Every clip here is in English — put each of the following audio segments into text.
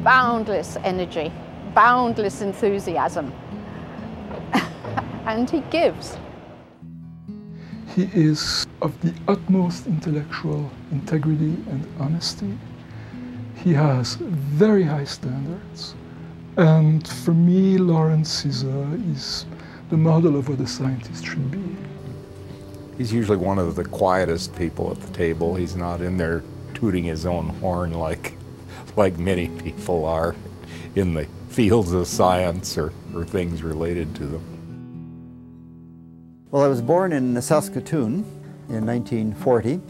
boundless energy, boundless enthusiasm, and he gives. He is of the utmost intellectual integrity and honesty. He has very high standards. And for me, Lawrence is the model of what a scientist should be. He's usually one of the quietest people at the table. He's not in there tooting his own horn like many people are in the fields of science or things related to them. Well, I was born in Saskatoon in 1940.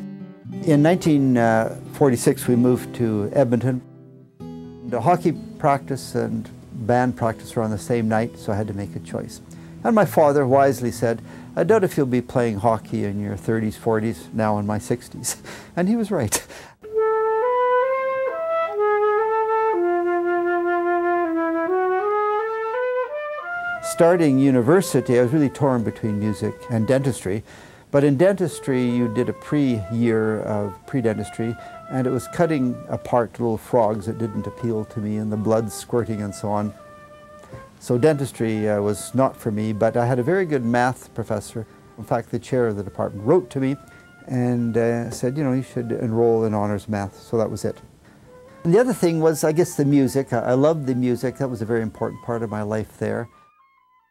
In 1946, we moved to Edmonton. The hockey practice and band practice were on the same night, so I had to make a choice. And my father wisely said, "I doubt if you'll be playing hockey in your 30s, 40s, now in my 60s." And he was right. Starting university, I was really torn between music and dentistry. But in dentistry, you did a pre-year of pre-dentistry, and it was cutting apart little frogs that didn't appeal to me, and the blood squirting and so on. So dentistry was not for me, but I had a very good math professor. In fact, the chair of the department wrote to me and said, you know, you should enroll in honors math, so that was it. And the other thing was, I guess, the music. I loved the music. That was a very important part of my life there.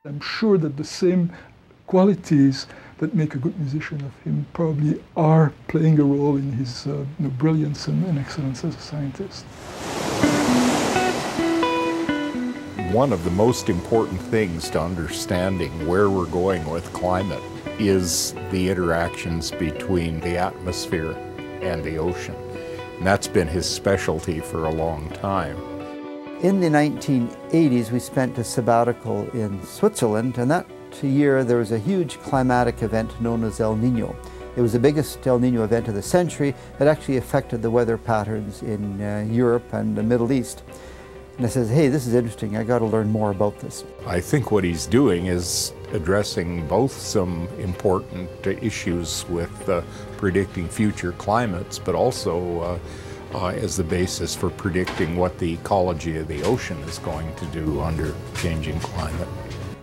I'm sure that the same qualities that make a good musician of him probably are playing a role in his brilliance and excellence as a scientist. One of the most important things to understanding where we're going with climate is the interactions between the atmosphere and the ocean. And that's been his specialty for a long time. In the 1980s, we spent a sabbatical in Switzerland, and that year there was a huge climatic event known as El Nino. It was the biggest El Nino event of the century. It actually affected the weather patterns in Europe and the Middle East. And I said, hey, this is interesting, I got to learn more about this. I think what he's doing is addressing both some important issues with predicting future climates, but also as the basis for predicting what the ecology of the ocean is going to do under changing climate.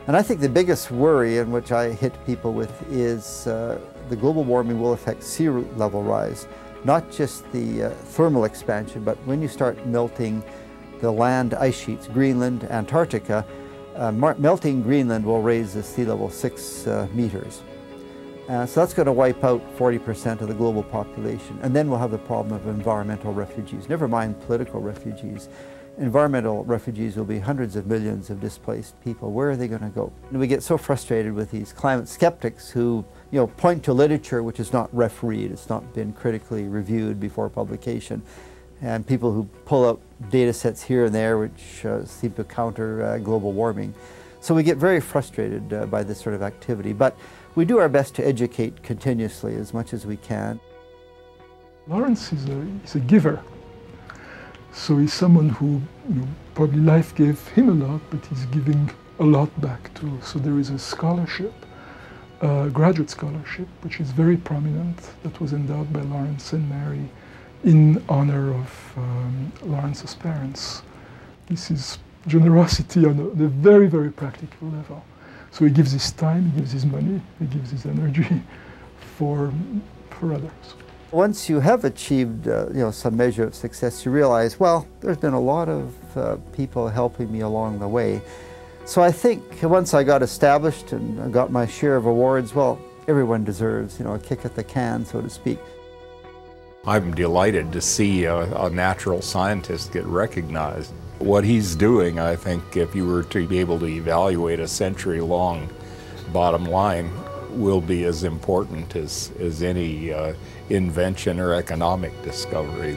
And I think the biggest worry, in which I hit people with, is the global warming will affect sea level rise. Not just the thermal expansion, but when you start melting the land ice sheets, Greenland, Antarctica, melting Greenland will raise the sea level 6 meters. So that's going to wipe out 40% of the global population. And then we'll have the problem of environmental refugees, never mind political refugees. Environmental refugees will be hundreds of millions of displaced people. Where are they going to go? And we get so frustrated with these climate skeptics who, you know, point to literature which is not refereed, it's not been critically reviewed before publication, and people who pull out data sets here and there which seem to counter global warming. So we get very frustrated by this sort of activity, but we do our best to educate continuously as much as we can. Lawrence is a giver. So he's someone who, probably life gave him a lot, but he's giving a lot back too. So there is a scholarship, a graduate scholarship, which is very prominent, that was endowed by Lawrence and Mary in honor of Lawrence's parents. This is generosity on a very, very practical level. So he gives his time, he gives his money, he gives his energy for others. Once you have achieved some measure of success, you realize, well, there's been a lot of people helping me along the way. So I think once I got established and I got my share of awards, well, everyone deserves, a kick at the can, so to speak. I'm delighted to see a natural scientist get recognized. What he's doing, I think, if you were to be able to evaluate a century-long bottom line, will be as important as any invention or economic discovery.